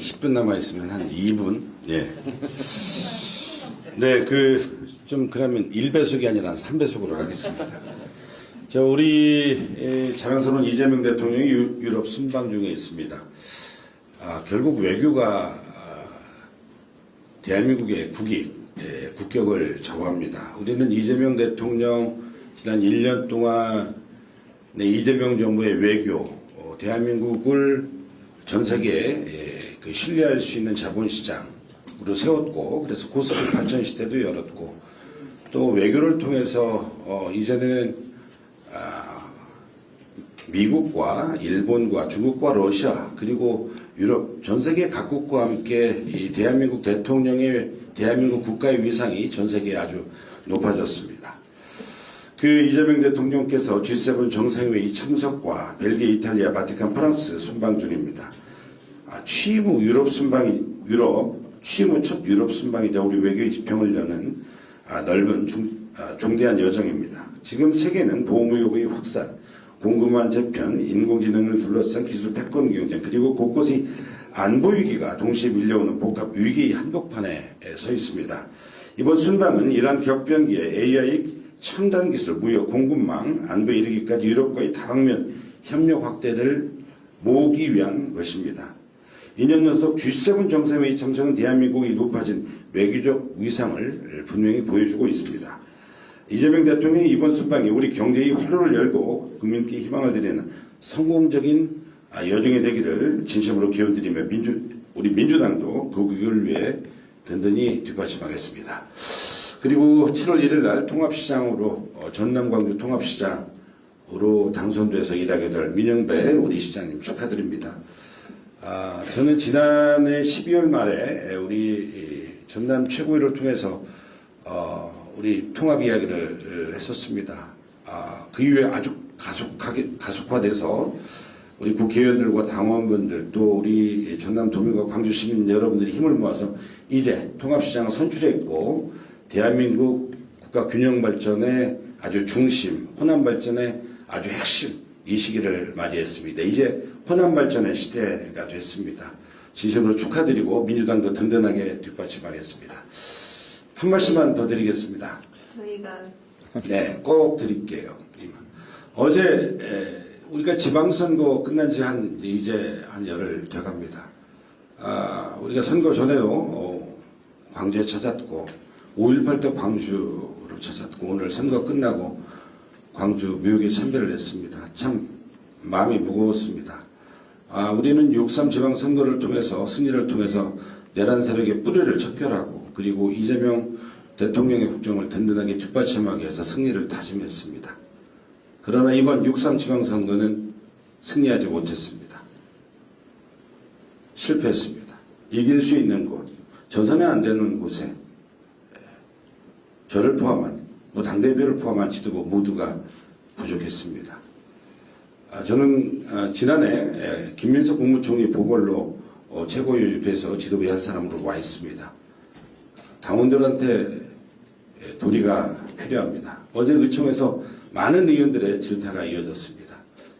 10분 남아있으면 한 2분. 예. 네, 그러면 1배속이 아니라 3배속으로 하겠습니다. 우리 자랑스러운 이재명 대통령이 유럽 순방 중에 있습니다. 결국 외교가 대한민국의 국격을 좌우합니다. 우리는 이재명 대통령 지난 1년 동안 이재명 정부의 외교, 대한민국을 전 세계에 신뢰할 수 있는 자본시장으로 세웠고, 그래서 고속도 발전 시대도 열었고, 또 외교를 통해서 이제는 미국과 일본과 중국과 러시아 그리고 유럽 전 세계 각국과 함께 이 대한민국 대통령의 대한민국 국가의 위상이 전 세계에 아주 높아졌습니다. 이재명 대통령께서 G7 정상회의 참석과 벨기에, 이탈리아, 바티칸, 프랑스 순방 중입니다. 취임 후 취임 후 첫 유럽 순방이자 우리 외교의 지평을 여는 넓은 중대한 여정입니다. 지금 세계는 보호무역의 확산, 공급망 재편, 인공지능을 둘러싼 기술 패권 경쟁, 그리고 곳곳이 안보 위기가 동시에 밀려오는 복합 위기 한복판에 서 있습니다. 이번 순방은 이러한 격변기에 AI 첨단 기술, 무역, 공급망, 안보에 이르기까지 유럽과의 다방면 협력 확대를 모으기 위한 것입니다. 2년 연속 G7 정상회의 참석은 대한민국이 높아진 외교적 위상을 분명히 보여주고 있습니다. 이재명 대통령의 이번 순방이 우리 경제의 활로를 열고 국민께 희망을 드리는 성공적인 여정이 되기를 진심으로 기원드리며 우리 민주당도 그 국익을 위해 든든히 뒷받침하겠습니다. 그리고 7월 1일 날 통합시장으로 전남 광주 통합시장으로 당선돼서 일하게 될 민영배 우리 시장님 축하드립니다. 저는 지난해 12월 말에 우리 전남 최고위를 통해서 우리 통합 이야기를 했었습니다. 그 이후에 아주 가속화돼서 우리 국회의원들과 당원분들 또 우리 전남 도민과 광주 시민 여러분들이 힘을 모아서 이제 통합시장을 선출했고 대한민국 국가 균형 발전의 아주 중심, 호남 발전의 아주 핵심 이 시기를 맞이했습니다. 이제 호남 발전의 시대가 됐습니다. 진심으로 축하드리고 민주당도 든든하게 뒷받침하겠습니다. 한 말씀만 더 드리겠습니다. 네, 꼭 드릴게요. 어제 우리가 지방선거 끝난 지 이제 한 열흘 돼갑니다. 우리가 선거 전에도 광주에 찾았고 5.18 때 광주를 찾았고 오늘 선거 끝나고 광주 묘역에 참배를 했습니다. 참 마음이 무거웠습니다. 우리는 6.3 지방선거를 통해서 승리를 통해서 내란 세력의 뿌리를 척결하고 그리고 이재명 대통령의 국정을 든든하게 뒷받침하기 위해서 승리를 다짐했습니다. 그러나 이번 6.3 지방선거는 승리하지 못했습니다. 실패했습니다. 이길 수 있는 곳, 전선에 안 되는 곳에 저를 포함한 당대표를 포함한 지도부 모두가 부족했습니다. 저는 지난해 김민석 국무총리 보궐로 최고위원이 돼서 지도부의 한 사람으로 와 있습니다. 당원들한테 도리가 필요합니다. 어제 의총에서 많은 의원들의 질타가 이어졌습니다.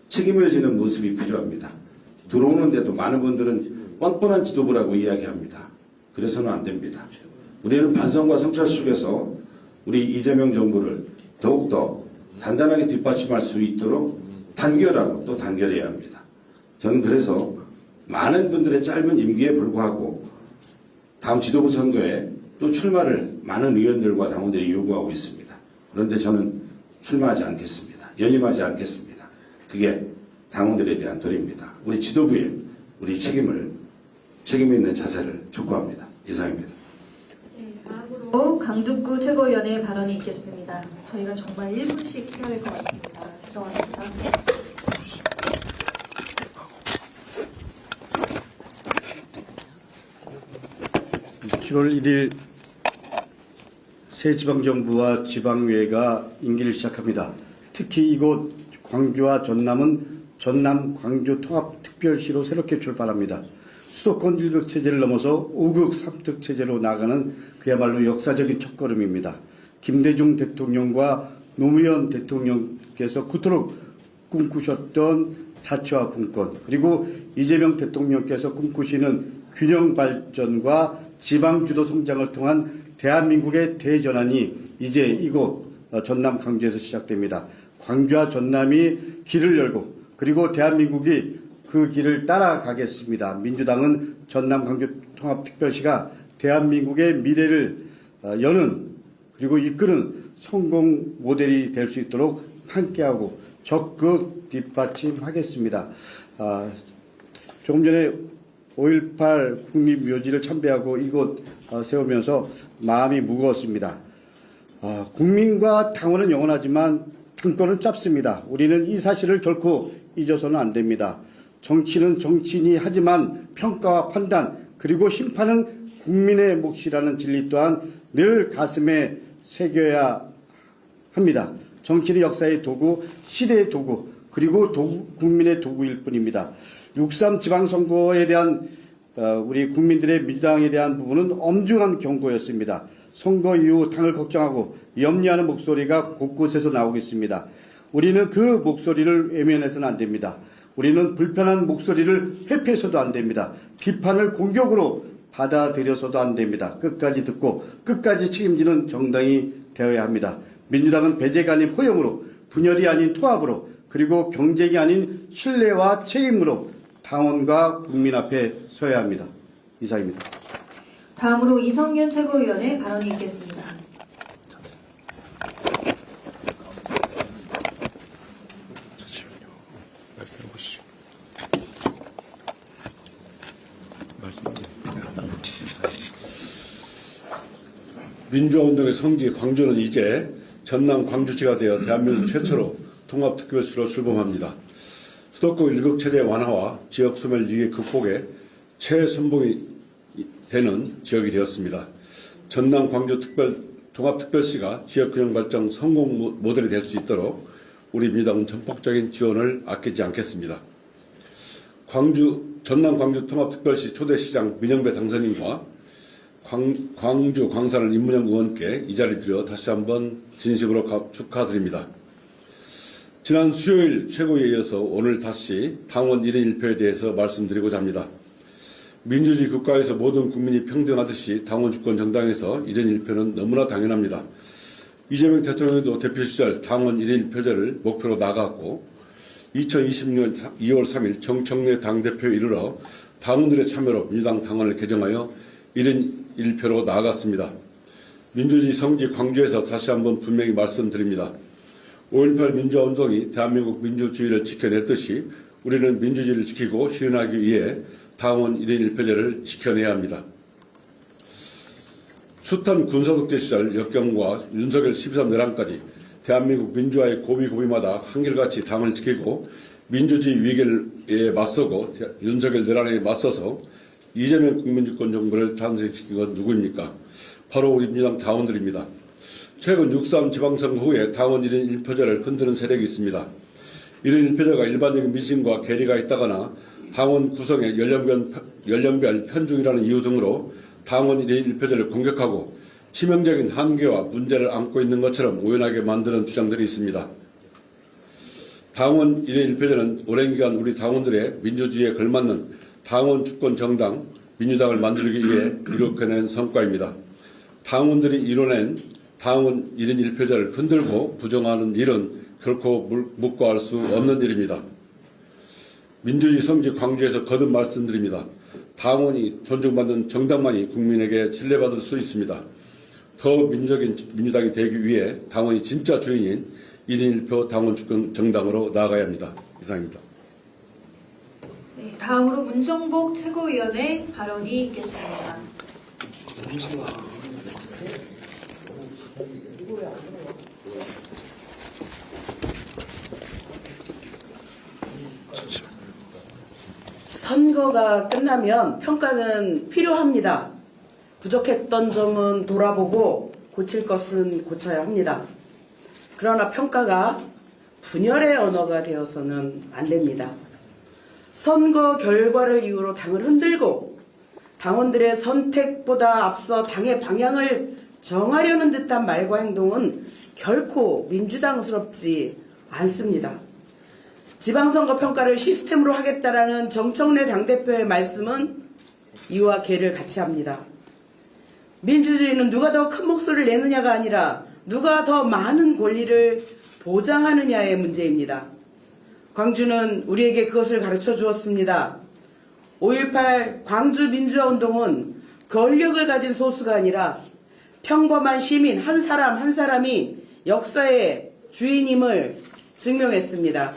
책임을 지는 모습이 필요합니다. 들어오는데도 많은 분들은 뻔뻔한 지도부라고 이야기합니다. 그래서는 안 됩니다. 우리는 반성과 성찰 속에서 우리 이재명 정부를 더욱더 단단하게 뒷받침할 수 있도록 단결하고 또 단결해야 합니다. 저는 그래서 많은 분들의 짧은 임기에 불구하고 다음 지도부 선거에 또 출마를 많은 의원들과 당원들이 요구하고 있습니다. 그런데 저는 출마하지 않겠습니다. 연임하지 않겠습니다. 그게 당원들에 대한 도리입니다. 우리 지도부에 우리 책임 있는 자세를 촉구합니다. 이상입니다. 네, 다음으로 강두구 최고위원의 발언이 있겠습니다. 저희가 정말 1분씩 해야 할 것 같습니다. 죄송합니다. 7월 1일 새 지방정부와 지방의회가 임기를 시작합니다. 특히 이곳 광주와 전남은 전남 광주 통합특별시로 새롭게 출발합니다. 수도권 1극 체제를 넘어서 5극 3특 체제로 나가는 그야말로 역사적인 첫걸음입니다. 김대중 대통령과 노무현 대통령께서 그토록 꿈꾸셨던 자치화 분권, 그리고 이재명 대통령께서 꿈꾸시는 균형 발전과 지방 주도 성장을 통한 대한민국의 대전환이 이제 이곳 전남 광주에서 시작됩니다. 광주와 전남이 길을 열고 그리고 대한민국이 그 길을 따라가겠습니다. 민주당은 전남 광주 통합특별시가 대한민국의 미래를 여는 그리고 이끄는 성공 모델이 될 수 있도록 함께하고 적극 뒷받침하겠습니다. 조금 전에 5.18 국립묘지를 참배하고 이곳 세우면서 마음이 무거웠습니다. 국민과 당원은 영원하지만 당권은 짧습니다. 우리는 이 사실을 결코 잊어서는 안 됩니다. 정치는 정치인이 하지만 평가와 판단 그리고 심판은 국민의 몫이라는 진리 또한 늘 가슴에 새겨야 합니다. 정치는 역사의 도구, 시대의 도구, 그리고 국민의 도구일 뿐입니다. 6.3 지방선거에 대한 우리 국민들의 민주당에 대한 부분은 엄중한 경고였습니다. 선거 이후 당을 걱정하고 염려하는 목소리가 곳곳에서 나오고 있습니다. 우리는 그 목소리를 외면해서는 안 됩니다. 우리는 불편한 목소리를 회피해서도 안 됩니다. 비판을 공격으로 받아들여서도 안 됩니다. 끝까지 듣고 끝까지 책임지는 정당이 되어야 합니다. 민주당은 배제가 아닌 포용으로, 분열이 아닌 통합으로, 그리고 경쟁이 아닌 신뢰와 책임으로 당원과 국민 앞에 서야 합니다. 이상입니다. 다음으로 이성윤 최고위원의 발언이 있겠습니다. 말씀해 보시죠. 민주화운동의 성지 광주는 이제 전남 광주시가 되어 대한민국 최초로 통합특별시로 출범합니다. 수도권 일극체제 완화와 지역 소멸 위기 극복에 최선봉이 되는 지역이 되었습니다. 전남 광주 통합특별시가 지역균형 발전 성공 모델이 될 수 있도록 우리 민주당은 전폭적인 지원을 아끼지 않겠습니다. 전남 광주 통합특별시 초대시장 민영배 당선인과 광주 광산을 임문영 의원께 이 자리 들여 다시 한번 진심으로 축하드립니다. 지난 수요일 최고위에 이어서 오늘 다시 당원 1인 1표에 대해서 말씀드리고자 합니다. 민주주의 국가에서 모든 국민이 평등하듯이 당원 주권 정당에서 1인 1표는 너무나 당연합니다. 이재명 대통령도 대표 시절 당원 1인 1표제를 목표로 나아갔고 2020년 2월 3일 정청래 당대표에 이르러 당원들의 참여로 민주당 당원을 개정하여 1인 1표로 나아갔습니다. 민주주의 성지 광주에서 다시 한번 분명히 말씀드립니다. 5.18 민주화운동이 대한민국 민주주의를 지켜냈듯이 우리는 민주주의를 지키고 실현하기 위해 당원 1인 1표제를 지켜내야 합니다. 숱한 군사독재 시절 역경과 윤석열 12.3 내란까지 대한민국 민주화의 고비고비마다 한결같이 당을 지키고 민주주의 위기에 맞서고 윤석열 내란에 맞서서 이재명 국민주권 정부를 탄생시킨 건 누구입니까? 바로 우리 민주당 당원들입니다. 최근 6.3 지방선거 후에 당원 1인 1표제를 흔드는 세력이 있습니다. 1인 1표제가 일반적인 민심과 괴리가 있다거나 당원 구성의 연령별 편중이라는 이유 등으로 당원 1인 1표제를 공격하고 치명적인 한계와 문제를 안고 있는 것처럼 오연하게 만드는 주장들이 있습니다. 당원 1인 1표제는 오랜 기간 우리 당원들의 민주주의에 걸맞는 당원 주권 정당 민주당을 만들기 위해 이룩해낸 성과입니다. 당원들이 이뤄낸 당원 1인 1표제를 흔들고 부정하는 일은 결코 묵과할 수 없는 일입니다. 민주주의 성지 광주에서 거듭 말씀드립니다. 당원이 존중받는 정당만이 국민에게 신뢰받을 수 있습니다. 더 민주적인 민주당이 되기 위해 당원이 진짜 주인인 1인 1표 당원 주권 정당으로 나아가야 합니다. 이상입니다. 네, 다음으로 문정복 최고위원의 발언이 있겠습니다. 선거가 끝나면 평가는 필요합니다. 부족했던 점은 돌아보고 고칠 것은 고쳐야 합니다. 그러나 평가가 분열의 언어가 되어서는 안 됩니다. 선거 결과를 이유로 당을 흔들고 당원들의 선택보다 앞서 당의 방향을 정하려는 듯한 말과 행동은 결코 민주당스럽지 않습니다. 지방선거 평가를 시스템으로 하겠다라는 정청래 당대표의 말씀은 이와 개를 같이 합니다. 민주주의는 누가 더 큰 목소리를 내느냐가 아니라 누가 더 많은 권리를 보장하느냐의 문제입니다. 광주는 우리에게 그것을 가르쳐 주었습니다. 5.18 광주 민주화 운동은 권력을 가진 소수가 아니라 평범한 시민 한 사람 한 사람이 역사의 주인임을 증명했습니다.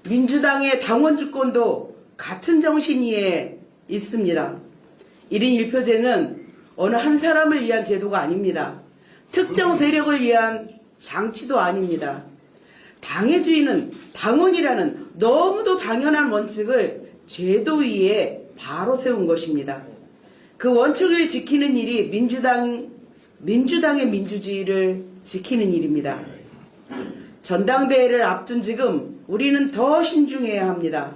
민주당의 당원 주권도 같은 정신위에 있습니다. 1인 1표제는 어느 한 사람을 위한 제도가 아닙니다. 특정 세력을 위한 장치도 아닙니다. 당의 주인은 당원이라는 너무도 당연한 원칙을 제도 위에 바로 세운 것입니다. 그 원칙을 지키는 일이 민주당의 민주주의를 지키는 일입니다. 전당대회를 앞둔 지금 우리는 더 신중해야 합니다.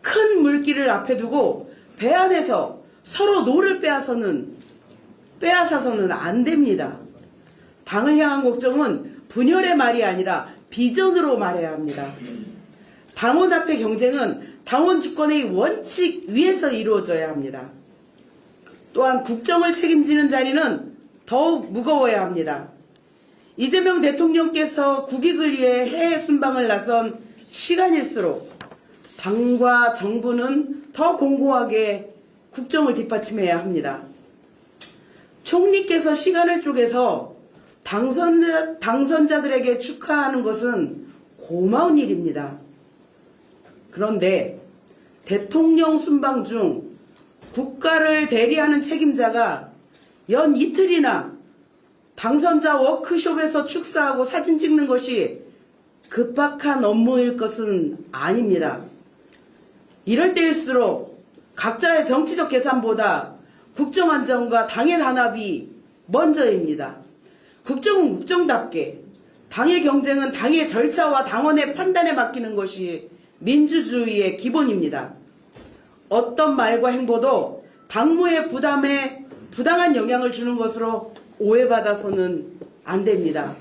큰 물길을 앞에 두고 배 안에서 서로 노를 빼앗아서는 안 됩니다. 당을 향한 걱정은 분열의 말이 아니라 비전으로 말해야 합니다. 당원 앞의 경쟁은 당원 주권의 원칙 위에서 이루어져야 합니다. 또한 국정을 책임지는 자리는 더욱 무거워야 합니다. 이재명 대통령께서 국익을 위해 해외 순방을 나선 시간일수록 당과 정부는 더 공고하게 국정을 뒷받침해야 합니다. 총리께서 시간을 쪼개서 당선자들에게 축하하는 것은 고마운 일입니다. 그런데 대통령 순방 중 국가를 대리하는 책임자가 연 이틀이나 당선자 워크숍에서 축사하고 사진 찍는 것이 급박한 업무일 것은 아닙니다. 이럴 때일수록 각자의 정치적 계산보다 국정안전과 당의 단합이 먼저입니다. 국정은 국정답게, 당의 경쟁은 당의 절차와 당원의 판단에 맡기는 것이 민주주의의 기본입니다. 어떤 말과 행보도 당무의 부담에 부당한 영향을 주는 것으로 오해받아서는 안 됩니다.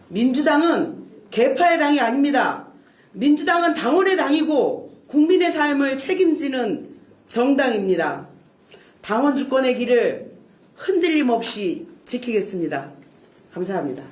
민주당은 계파의 당이 아닙니다. 민주당은 당원의 당이고 국민의 삶을 책임지는 정당입니다. 당원 주권의 길을 흔들림 없이 지키겠습니다. 감사합니다.